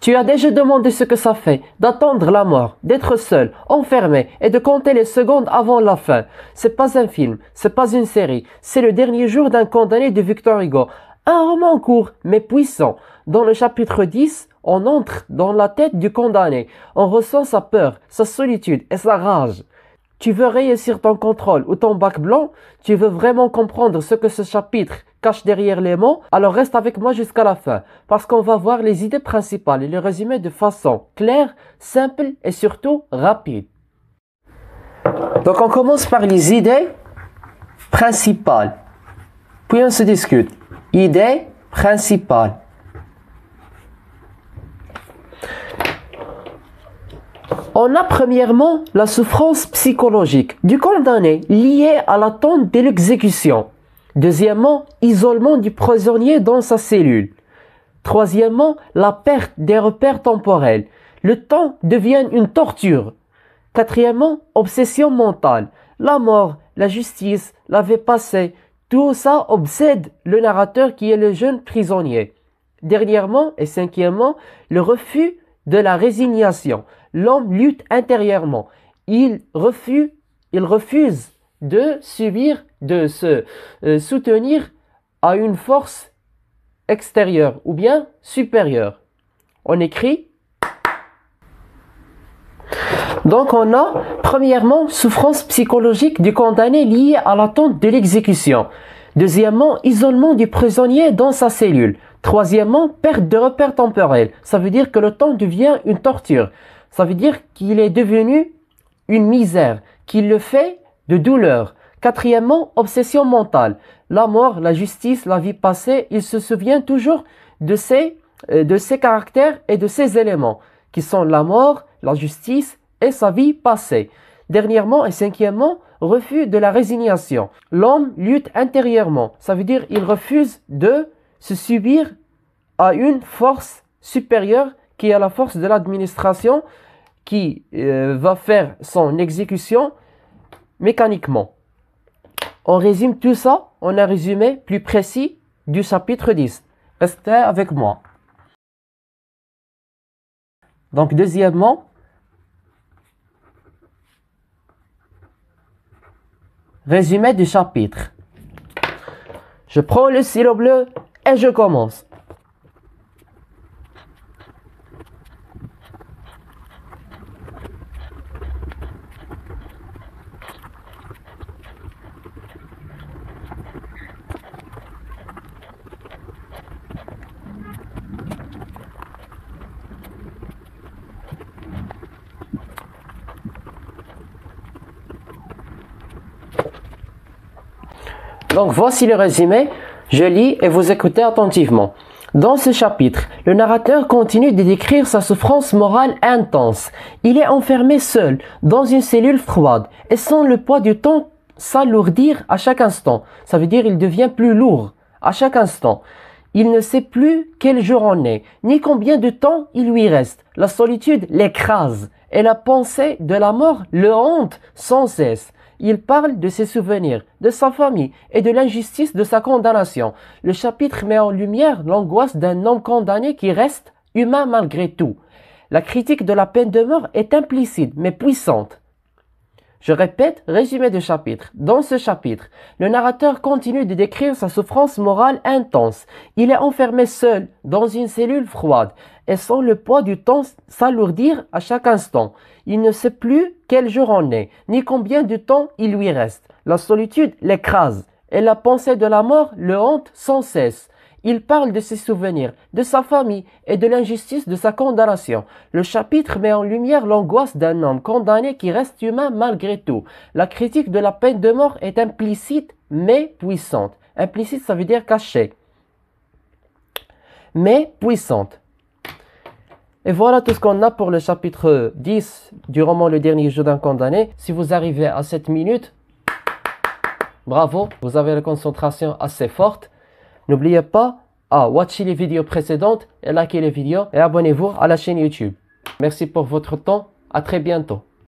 Tu as déjà demandé ce que ça fait d'attendre la mort, d'être seul, enfermé et de compter les secondes avant la fin. C'est pas un film, c'est pas une série, c'est le dernier jour d'un condamné de Victor Hugo. Un roman court mais puissant. Dans le chapitre 10, on entre dans la tête du condamné. On ressent sa peur, sa solitude et sa rage. Tu veux réussir ton contrôle ou ton bac blanc? Tu veux vraiment comprendre ce que ce chapitre cache derrière les mots? Alors reste avec moi jusqu'à la fin, parce qu'on va voir les idées principales et les résumer de façon claire, simple et surtout rapide. Donc on commence par les idées principales. Puis on se discute. Idées principales. On a premièrement la souffrance psychologique du condamné liée à l'attente de l'exécution. Deuxièmement, isolement du prisonnier dans sa cellule. Troisièmement, la perte des repères temporels. Le temps devient une torture. Quatrièmement, obsession mentale. La mort, la justice, la vie passée, tout ça obsède le narrateur qui est le jeune prisonnier. Dernièrement et cinquièmement, le refus de la résignation. L'homme lutte intérieurement. Il refuse de subir, de se soutenir à une force extérieure ou bien supérieure. On écrit. Donc on a premièrement souffrance psychologique du condamné liée à l'attente de l'exécution. Deuxièmement, isolement du prisonnier dans sa cellule. Troisièmement, perte de repères temporels. Ça veut dire que le temps devient une torture. Ça veut dire qu'il est devenu une misère, qu'il le fait de douleur. Quatrièmement, obsession mentale. La mort, la justice, la vie passée, il se souvient toujours de ses caractères et de ses éléments, qui sont la mort, la justice et sa vie passée. Dernièrement et cinquièmement, refus de la résignation. L'homme lutte intérieurement. Ça veut dire qu'il refuse de se subir à une force supérieure qui est la force de l'administration qui va faire son exécution mécaniquement. On résume tout ça en un résumé plus précis du chapitre 10. Restez avec moi. Donc deuxièmement, résumé du chapitre. Je prends le stylo bleu et je commence. Donc voici le résumé, je lis et vous écoutez attentivement. Dans ce chapitre, le narrateur continue de décrire sa souffrance morale intense. Il est enfermé seul, dans une cellule froide, et sent le poids du temps s'alourdir à chaque instant. Ça veut dire il devient plus lourd à chaque instant. Il ne sait plus quel jour on est, ni combien de temps il lui reste. La solitude l'écrase, et la pensée de la mort le hante sans cesse. Il parle de ses souvenirs, de sa famille et de l'injustice de sa condamnation. Le chapitre met en lumière l'angoisse d'un homme condamné qui reste humain malgré tout. La critique de la peine de mort est implicite mais puissante. Je répète, résumé du chapitre. Dans ce chapitre, le narrateur continue de décrire sa souffrance morale intense. Il est enfermé seul dans une cellule froide et sent le poids du temps s'alourdir à chaque instant. Il ne sait plus quel jour on est, ni combien de temps il lui reste. La solitude l'écrase et la pensée de la mort le hante sans cesse. Il parle de ses souvenirs, de sa famille et de l'injustice de sa condamnation. Le chapitre met en lumière l'angoisse d'un homme condamné qui reste humain malgré tout. La critique de la peine de mort est implicite mais puissante. Implicite, ça veut dire cachée, mais puissante. Et voilà tout ce qu'on a pour le chapitre 10 du roman Le dernier jour d'un condamné. Si vous arrivez à 7 minutes, bravo, vous avez la concentration assez forte. N'oubliez pas à watcher les vidéos précédentes et liker les vidéos et abonnez-vous à la chaîne YouTube. Merci pour votre temps. À très bientôt.